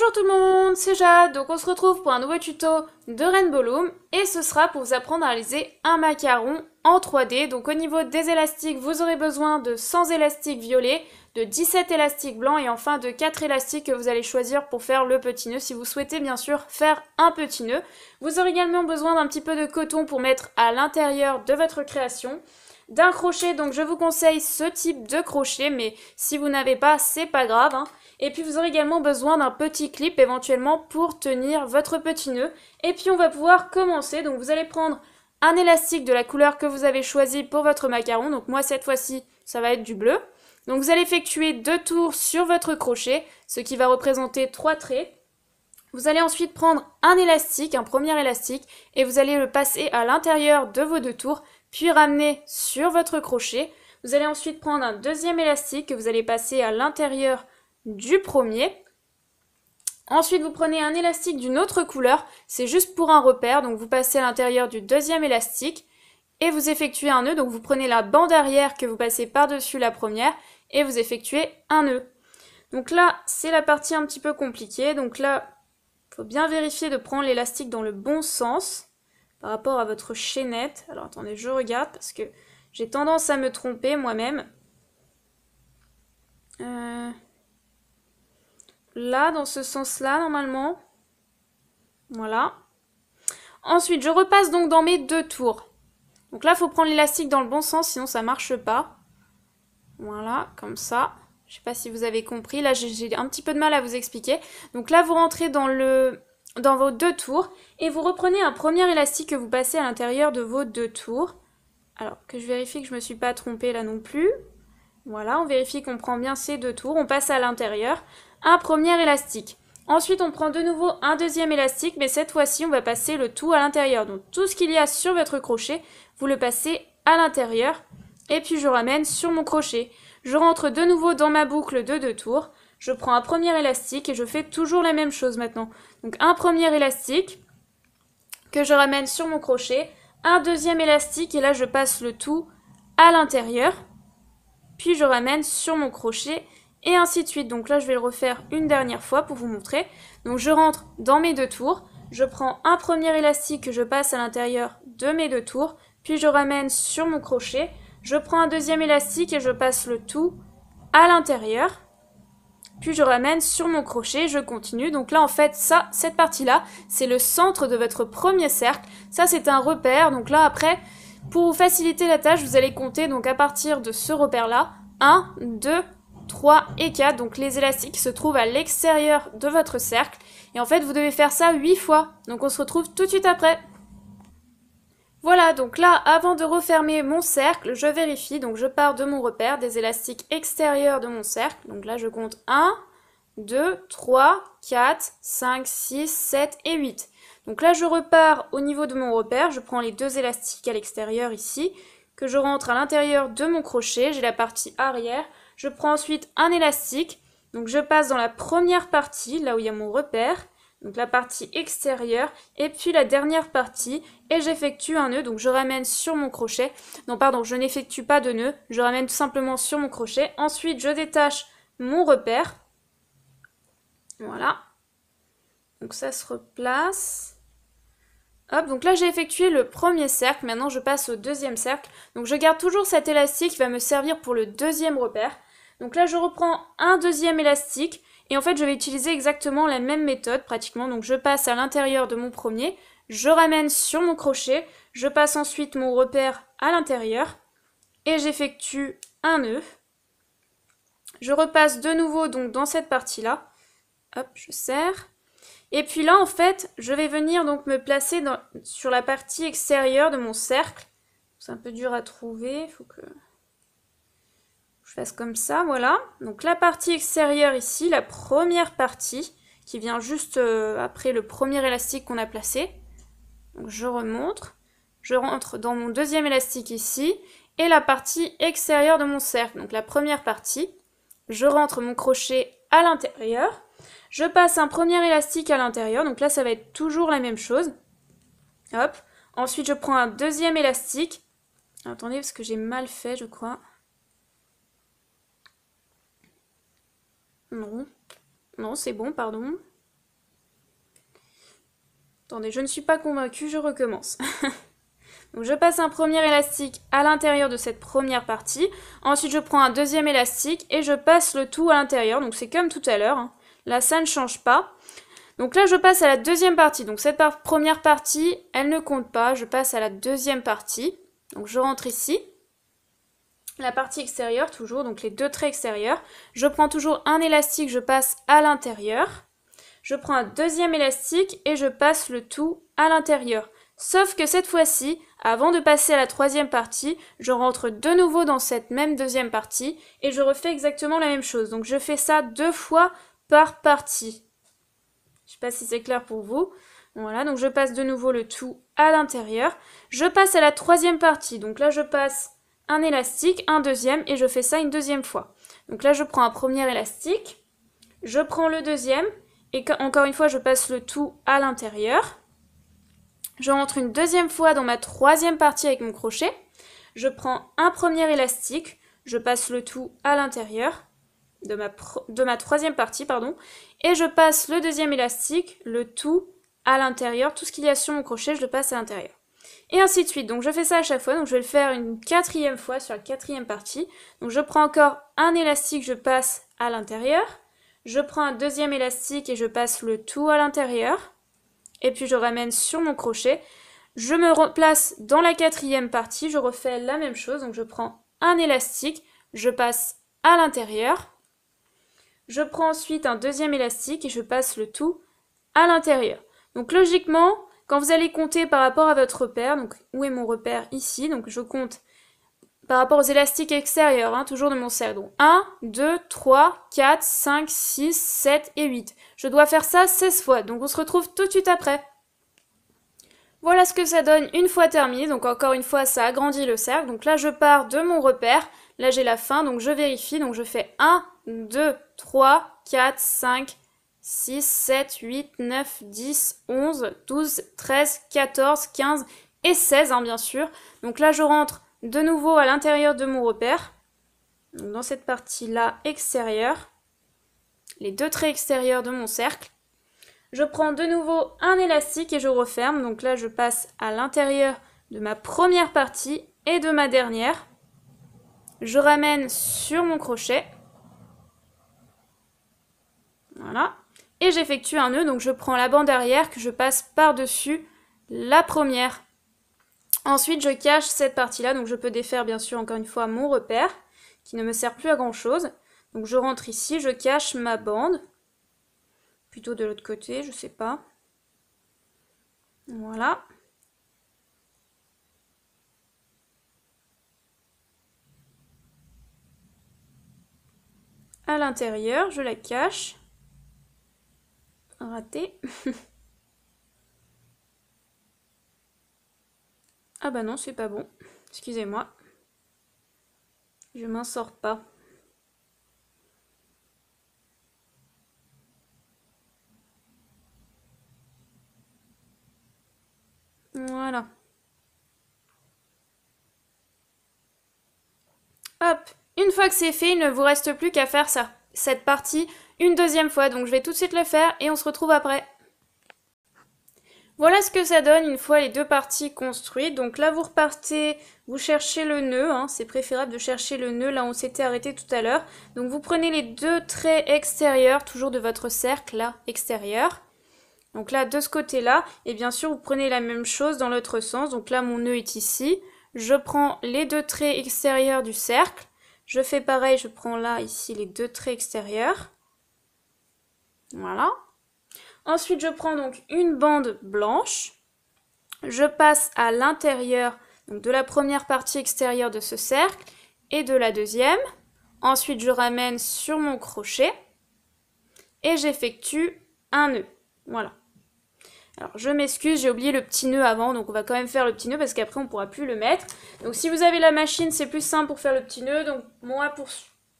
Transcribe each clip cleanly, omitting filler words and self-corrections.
Bonjour tout le monde, c'est Jade, donc on se retrouve pour un nouveau tuto de Rainbow Loom et ce sera pour vous apprendre à réaliser un macaron en 3D. Donc au niveau des élastiques, vous aurez besoin de 100 élastiques violets, de 17 élastiques blancs et enfin de 4 élastiques que vous allez choisir pour faire le petit nœud si vous souhaitez bien sûr faire un petit nœud. Vous aurez également besoin d'un petit peu de coton pour mettre à l'intérieur de votre création. D'un crochet, donc je vous conseille ce type de crochet, mais si vous n'avez pas, c'est pas grave, hein. Et puis vous aurez également besoin d'un petit clip éventuellement pour tenir votre petit nœud. Et puis on va pouvoir commencer, donc vous allez prendre un élastique de la couleur que vous avez choisi pour votre macaron, donc moi cette fois-ci ça va être du bleu. Donc vous allez effectuer 2 tours sur votre crochet, ce qui va représenter 3 traits. Vous allez ensuite prendre un élastique, un premier élastique, et vous allez le passer à l'intérieur de vos 2 tours, puis ramener sur votre crochet. Vous allez ensuite prendre un deuxième élastique que vous allez passer à l'intérieur du premier. Ensuite, vous prenez un élastique d'une autre couleur, c'est juste pour un repère, donc vous passez à l'intérieur du deuxième élastique et vous effectuez un nœud. Donc vous prenez la bande arrière que vous passez par-dessus la première et vous effectuez un nœud. Donc là, c'est la partie un petit peu compliquée. Donc là, il faut bien vérifier de prendre l'élastique dans le bon sens par rapport à votre chaînette. Alors attendez, je regarde parce que j'ai tendance à me tromper moi-même. Là, dans ce sens-là, normalement. Voilà. Ensuite, je repasse donc dans mes 2 tours. Donc là, il faut prendre l'élastique dans le bon sens, sinon ça ne marche pas. Voilà, comme ça. Je ne sais pas si vous avez compris. Là, j'ai un petit peu de mal à vous expliquer. Donc là, vous rentrez dans vos 2 tours et vous reprenez un premier élastique que vous passez à l'intérieur de vos 2 tours. Alors, que je vérifie que je ne me suis pas trompée là non plus. Voilà, on vérifie qu'on prend bien ces 2 tours. On passe à l'intérieur. Un premier élastique. Ensuite, on prend de nouveau un deuxième élastique, mais cette fois-ci, on va passer le tout à l'intérieur. Donc, tout ce qu'il y a sur votre crochet, vous le passez à l'intérieur. Et puis, je ramène sur mon crochet. Je rentre de nouveau dans ma boucle de 2 tours. Je prends un premier élastique et je fais toujours la même chose maintenant. Donc, un premier élastique que je ramène sur mon crochet. Un deuxième élastique et là, je passe le tout à l'intérieur. Puis, je ramène sur mon crochet. Et ainsi de suite. Donc là, je vais le refaire une dernière fois pour vous montrer. Donc je rentre dans mes 2 tours. Je prends un premier élastique que je passe à l'intérieur de mes 2 tours. Puis je ramène sur mon crochet. Je prends un deuxième élastique et je passe le tout à l'intérieur. Puis je ramène sur mon crochet. Je continue. Donc là, en fait, cette partie-là, c'est le centre de votre premier cercle. Ça, c'est un repère. Donc là, après, pour vous faciliter la tâche, vous allez compter donc à partir de ce repère-là. 1, 2, 3 et 4, donc les élastiques se trouvent à l'extérieur de votre cercle. Et en fait, vous devez faire ça 8 fois. Donc on se retrouve tout de suite après. Voilà, donc là, avant de refermer mon cercle, je vérifie. Donc je pars de mon repère, des élastiques extérieurs de mon cercle. Donc là, je compte 1, 2, 3, 4, 5, 6, 7 et 8. Donc là, je repars au niveau de mon repère. Je prends les 2 élastiques à l'extérieur ici, que je rentre à l'intérieur de mon crochet. J'ai la partie arrière. Je prends ensuite un élastique, donc je passe dans la première partie, là où il y a mon repère, donc la partie extérieure, et puis la dernière partie, et j'effectue un nœud, donc je ramène sur mon crochet. Non, pardon, je n'effectue pas de nœud, je ramène tout simplement sur mon crochet. Ensuite, je détache mon repère. Voilà. Donc ça se replace. Hop, donc là j'ai effectué le premier cercle, maintenant je passe au deuxième cercle. Donc je garde toujours cet élastique qui va me servir pour le deuxième repère. Donc là je reprends un deuxième élastique et en fait je vais utiliser exactement la même méthode pratiquement. Donc je passe à l'intérieur de mon premier, je ramène sur mon crochet, je passe ensuite mon repère à l'intérieur et j'effectue un nœud. Je repasse de nouveau donc dans cette partie-là. Hop, je serre. Et puis là, en fait, je vais venir donc me placer sur la partie extérieure de mon cercle. C'est un peu dur à trouver, il faut que je fasse comme ça, voilà. Donc la partie extérieure ici, la première partie, qui vient juste après le premier élastique qu'on a placé. Donc je remonte, je rentre dans mon deuxième élastique ici, et la partie extérieure de mon cercle. Donc la première partie, je rentre mon crochet à l'intérieur. Je passe un premier élastique à l'intérieur, donc là ça va être toujours la même chose. Hop. Ensuite je prends un deuxième élastique. Attendez parce que j'ai mal fait je crois. Non, non c'est bon, pardon. Attendez, je ne suis pas convaincue, je recommence. Donc je passe un premier élastique à l'intérieur de cette première partie. Ensuite, je prends un deuxième élastique et je passe le tout à l'intérieur. Donc c'est comme tout à l'heure, hein. Là, ça ne change pas. Donc là, je passe à la deuxième partie. Donc cette première partie, elle ne compte pas. Je passe à la deuxième partie. Donc je rentre ici. La partie extérieure, toujours, donc les deux traits extérieurs. Je prends toujours un élastique, je passe à l'intérieur. Je prends un deuxième élastique et je passe le tout à l'intérieur. Sauf que cette fois-ci, avant de passer à la troisième partie, je rentre de nouveau dans cette même deuxième partie et je refais exactement la même chose. Donc je fais ça 2 fois par partie. Je ne sais pas si c'est clair pour vous. Voilà, donc je passe de nouveau le tout à l'intérieur. Je passe à la troisième partie. Donc là, je passe un élastique, un deuxième et je fais ça une deuxième fois. Donc là, je prends un premier élastique, je prends le deuxième et encore une fois, je passe le tout à l'intérieur. Je rentre une deuxième fois dans ma troisième partie avec mon crochet. Je prends un premier élastique, je passe le tout à l'intérieur de ma troisième partie, pardon, et je passe le deuxième élastique, le tout à l'intérieur. Tout ce qu'il y a sur mon crochet, je le passe à l'intérieur. Et ainsi de suite. Donc je fais ça à chaque fois. Donc je vais le faire une quatrième fois sur la quatrième partie. Donc je prends encore un élastique, je passe à l'intérieur. Je prends un deuxième élastique et je passe le tout à l'intérieur. Et puis je ramène sur mon crochet. Je me replace dans la quatrième partie. Je refais la même chose. Donc je prends un élastique, je passe à l'intérieur. Je prends ensuite un deuxième élastique et je passe le tout à l'intérieur. Donc logiquement, quand vous allez compter par rapport à votre repère, donc où est mon repère ici, donc je compte par rapport aux élastiques extérieurs, hein, toujours de mon cercle. Donc 1, 2, 3, 4, 5, 6, 7 et 8. Je dois faire ça 16 fois, donc on se retrouve tout de suite après. Voilà ce que ça donne une fois terminé, donc encore une fois ça agrandit le cercle. Donc là je pars de mon repère, là j'ai la fin, donc je vérifie, donc je fais 1, 2, 3, 4, 5, 6, 7, 8, 9, 10, 11, 12, 13, 14, 15 et 16 hein, bien sûr. Donc là je rentre de nouveau à l'intérieur de mon repère, donc dans cette partie-là extérieure, les deux traits extérieurs de mon cercle. Je prends de nouveau un élastique et je referme, donc là je passe à l'intérieur de ma première partie et de ma dernière. Je ramène sur mon crochet, voilà. Et j'effectue un nœud, donc je prends la bande arrière que je passe par-dessus la première. Ensuite, je cache cette partie-là, donc je peux défaire bien sûr encore une fois mon repère, qui ne me sert plus à grand-chose. Donc je rentre ici, je cache ma bande, plutôt de l'autre côté, je sais pas. Voilà. À l'intérieur, je la cache. Raté. Ah bah non, c'est pas bon. Excusez-moi. Je m'en sors pas. Voilà. Hop. Une fois que c'est fait, il ne vous reste plus qu'à faire ça, cette partie une deuxième fois. Donc je vais tout de suite le faire et on se retrouve après. Voilà ce que ça donne une fois les deux parties construites. Donc là, vous repartez, vous cherchez le nœud. Hein, c'est préférable de chercher le nœud là où on s'était arrêté tout à l'heure. Donc vous prenez les deux traits extérieurs, toujours de votre cercle là, extérieur. Donc là, de ce côté-là. Et bien sûr, vous prenez la même chose dans l'autre sens. Donc là, mon nœud est ici. Je prends les deux traits extérieurs du cercle. Je fais pareil, je prends là, ici, les deux traits extérieurs. Voilà. Ensuite, je prends donc une bande blanche. Je passe à l'intérieur de la première partie extérieure de ce cercle et de la deuxième. Ensuite, je ramène sur mon crochet et j'effectue un nœud. Voilà. Alors, je m'excuse, j'ai oublié le petit nœud avant, donc on va quand même faire le petit nœud parce qu'après, on ne pourra plus le mettre. Donc, si vous avez la machine, c'est plus simple pour faire le petit nœud. Donc, moi,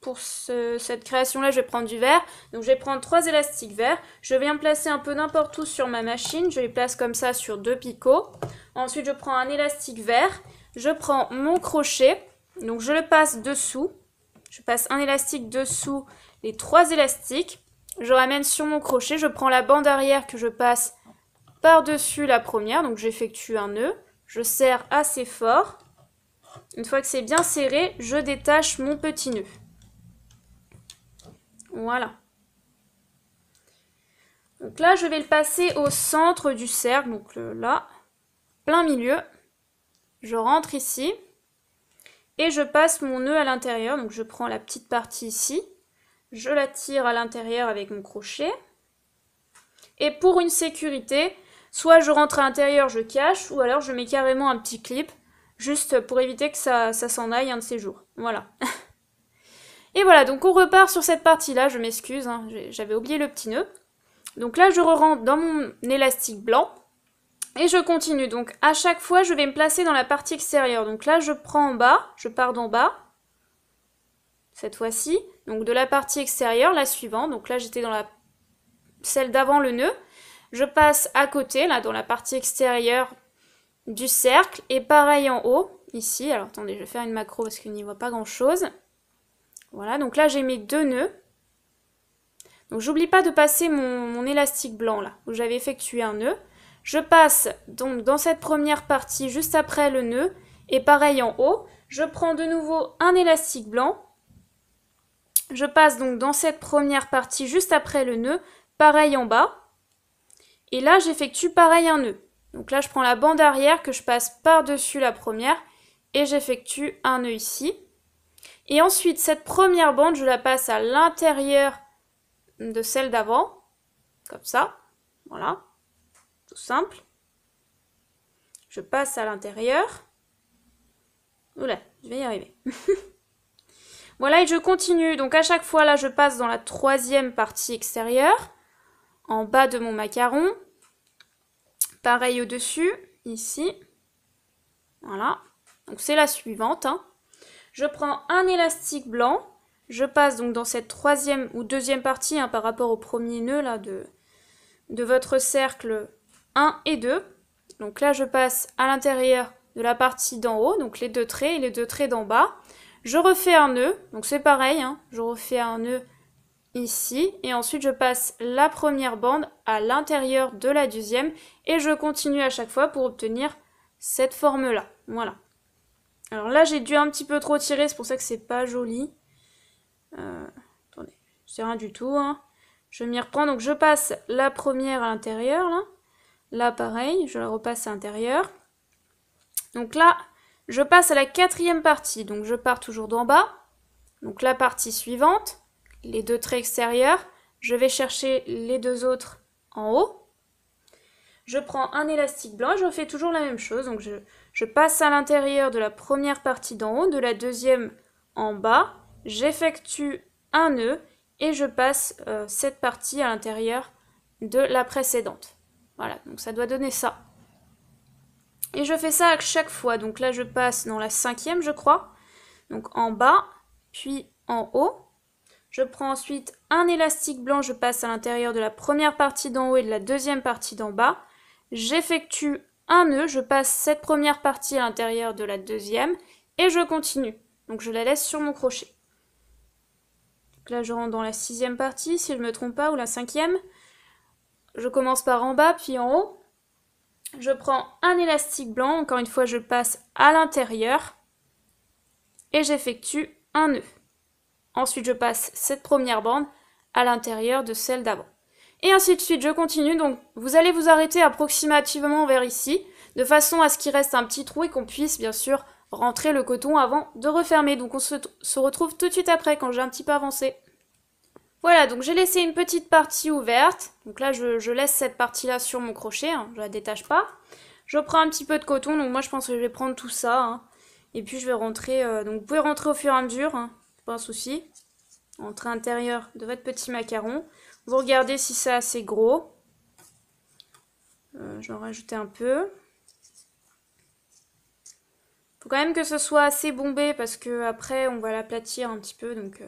pour cette création-là, je vais prendre du vert. Donc, je vais prendre 3 élastiques verts. Je viens placer un peu n'importe où sur ma machine. Je les place comme ça sur 2 picots. Ensuite, je prends un élastique vert. Je prends mon crochet. Donc, je le passe dessous. Je passe un élastique dessous les 3 élastiques. Je ramène sur mon crochet. Je prends la bande arrière que je passe par-dessus la première, donc j'effectue un nœud, je serre assez fort. Une fois que c'est bien serré, je détache mon petit nœud. Voilà. Donc là, je vais le passer au centre du cercle, donc là, plein milieu. Je rentre ici et je passe mon nœud à l'intérieur. Donc je prends la petite partie ici, je la tire à l'intérieur avec mon crochet. Et pour une sécurité, soit je rentre à l'intérieur, je cache, ou alors je mets carrément un petit clip, juste pour éviter que ça s'en aille un de ces jours. Voilà. Et voilà, donc on repart sur cette partie-là, je m'excuse, hein, j'avais oublié le petit nœud. Donc là, je rentre dans mon élastique blanc, et je continue. Donc à chaque fois, je vais me placer dans la partie extérieure. Donc là, je prends en bas, je pars d'en bas, cette fois-ci. Donc de la partie extérieure, la suivante. Donc là, j'étais dans celle d'avant le nœud. Je passe à côté, là, dans la partie extérieure du cercle. Et pareil en haut, ici. Alors attendez, je vais faire une macro parce qu'il n'y voit pas grand-chose. Voilà, donc là, j'ai mes 2 nœuds. Donc j'oublie pas de passer mon élastique blanc, là, où j'avais effectué un nœud. Je passe donc dans cette première partie juste après le nœud et pareil en haut, je prends de nouveau un élastique blanc, je passe donc dans cette première partie juste après le nœud, pareil en bas et là j'effectue pareil un nœud. Donc là je prends la bande arrière que je passe par-dessus la première et j'effectue un nœud ici. Et ensuite cette première bande je la passe à l'intérieur de celle d'avant, comme ça, voilà. Tout simple. Je passe à l'intérieur. Oula, je vais y arriver. Voilà, et je continue. Donc à chaque fois, là, je passe dans la 3e partie extérieure, en bas de mon macaron. Pareil au-dessus, ici. Voilà. Donc c'est la suivante. Hein. Je prends un élastique blanc. Je passe donc dans cette 3e ou 2e partie hein, par rapport au premier nœud là, de votre cercle 1 et 2. Donc là, je passe à l'intérieur de la partie d'en haut, donc les 2 traits et les 2 traits d'en bas. Je refais un nœud, donc c'est pareil, hein, je refais un nœud ici, et ensuite je passe la première bande à l'intérieur de la 2e, et je continue à chaque fois pour obtenir cette forme-là. Voilà. Alors là, j'ai dû un petit peu trop tirer, c'est pour ça que c'est pas joli. Attendez, c'est rien du tout. Hein. Je m'y reprends, donc je passe la première à l'intérieur, là. Là, pareil, je la repasse à l'intérieur. Donc là, je passe à la 4e partie. Donc je pars toujours d'en bas. Donc la partie suivante, les 2 traits extérieurs. Je vais chercher les 2 autres en haut. Je prends un élastique blanc, je fais toujours la même chose. Donc je passe à l'intérieur de la première partie d'en haut, de la 2e en bas. J'effectue un nœud et je passe cette partie à l'intérieur de la précédente. Voilà, donc ça doit donner ça. Et je fais ça à chaque fois. Donc là, je passe dans la 5e, je crois. Donc en bas, puis en haut. Je prends ensuite un élastique blanc, je passe à l'intérieur de la première partie d'en haut et de la 2e partie d'en bas. J'effectue un nœud, je passe cette première partie à l'intérieur de la 2e et je continue. Donc je la laisse sur mon crochet. Donc là, je rentre dans la 6e partie, si je ne me trompe pas, ou la 5e. Je commence par en bas, puis en haut. Je prends un élastique blanc, encore une fois je passe à l'intérieur et j'effectue un nœud. Ensuite je passe cette première bande à l'intérieur de celle d'avant. Et ainsi de suite, je continue, donc vous allez vous arrêter approximativement vers ici, de façon à ce qu'il reste un petit trou et qu'on puisse bien sûr rentrer le coton avant de refermer. Donc on se retrouve tout de suite après quand j'ai un petit peu avancé. Voilà, donc j'ai laissé une petite partie ouverte. Donc là, je laisse cette partie-là sur mon crochet, hein, je la détache pas. Je prends un petit peu de coton, donc moi je pense que je vais prendre tout ça. Hein, et puis je vais rentrer, donc vous pouvez rentrer au fur et à mesure, hein, c'est pas un souci. Rentrer à l'intérieur de votre petit macaron. Vous regardez si c'est assez gros. Je vais en rajouter un peu. Faut quand même que ce soit assez bombé parce que après on va l'aplatir un petit peu, donc...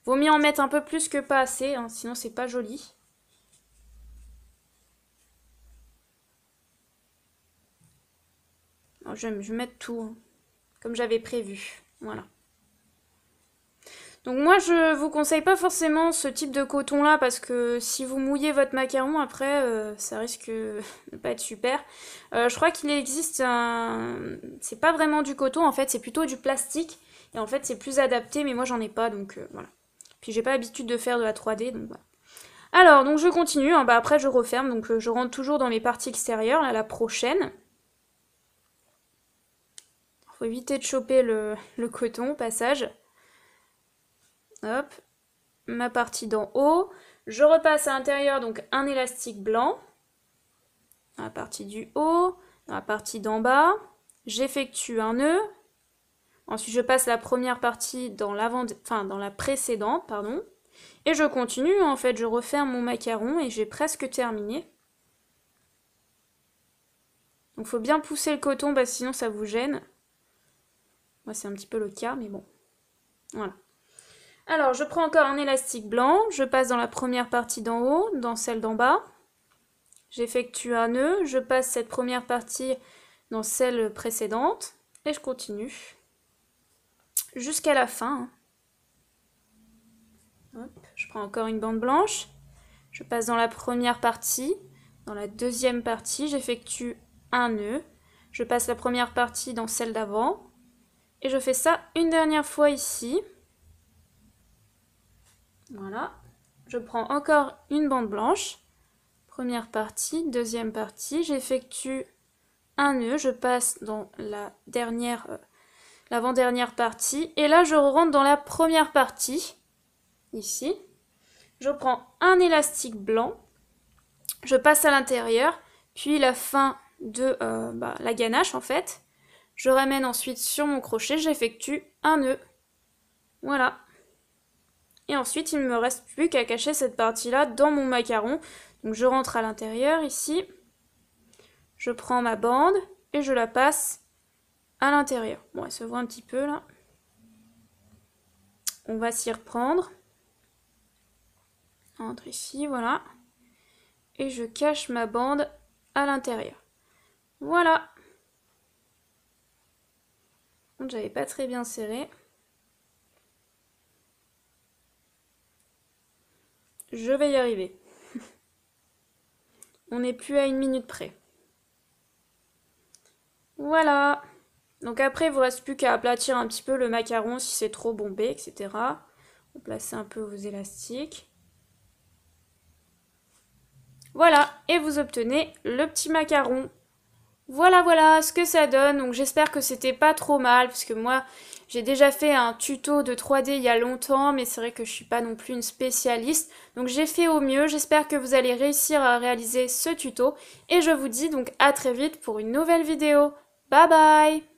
Vaut mieux en mettre un peu plus que pas assez, hein, sinon c'est pas joli. Alors, je vais mettre tout, hein, comme j'avais prévu. Voilà. Donc moi je vous conseille pas forcément ce type de coton là parce que si vous mouillez votre macaron après ça risque de pas être super. Je crois qu'il existe un... C'est pas vraiment du coton en fait, c'est plutôt du plastique. Et en fait c'est plus adapté mais moi j'en ai pas donc voilà. Puis j'ai pas l'habitude de faire de la 3D donc voilà. Alors donc je continue, hein, bah, après je referme donc je rentre toujours dans mes parties extérieures, là la prochaine. Faut éviter de choper le coton au passage. Hop, ma partie d'en haut. Je repasse à l'intérieur donc un élastique blanc. Dans la partie du haut, dans la partie d'en bas. J'effectue un nœud. Ensuite je passe la première partie dans dans la précédente, pardon. Et je continue, en fait je referme mon macaron et j'ai presque terminé. Donc il faut bien pousser le coton parce que sinon ça vous gêne. Moi c'est un petit peu le cas mais bon. Voilà. Alors, je prends encore un élastique blanc, je passe dans la première partie d'en haut, dans celle d'en bas. J'effectue un nœud, je passe cette première partie dans celle précédente et je continue jusqu'à la fin. Hop, je prends encore une bande blanche, je passe dans la première partie, dans la deuxième partie, j'effectue un nœud, je passe la première partie dans celle d'avant et je fais ça une dernière fois ici. Voilà, je prends encore une bande blanche, première partie, deuxième partie, j'effectue un nœud, je passe dans la l'avant-dernière partie, et là je rentre dans la première partie, ici, je prends un élastique blanc, je passe à l'intérieur, puis la fin de la ganache en fait, je ramène ensuite sur mon crochet, j'effectue un nœud, voilà. Et ensuite, il ne me reste plus qu'à cacher cette partie-là dans mon macaron. Donc je rentre à l'intérieur ici. Je prends ma bande et je la passe à l'intérieur. Bon, elle se voit un petit peu là. On va s'y reprendre. Entre ici, voilà. Et je cache ma bande à l'intérieur. Voilà. J'avais pas très bien serré. Je vais y arriver. On n'est plus à 1 minute près. Voilà. Donc après, il ne vous reste plus qu'à aplatir un petit peu le macaron si c'est trop bombé, etc. Vous placez un peu vos élastiques. Voilà, et vous obtenez le petit macaron. Voilà ce que ça donne. Donc j'espère que c'était pas trop mal, parce que moi, j'ai déjà fait un tuto de 3D il y a longtemps, mais c'est vrai que je suis pas non plus une spécialiste. Donc j'ai fait au mieux. J'espère que vous allez réussir à réaliser ce tuto. Et je vous dis donc à très vite pour une nouvelle vidéo. Bye bye!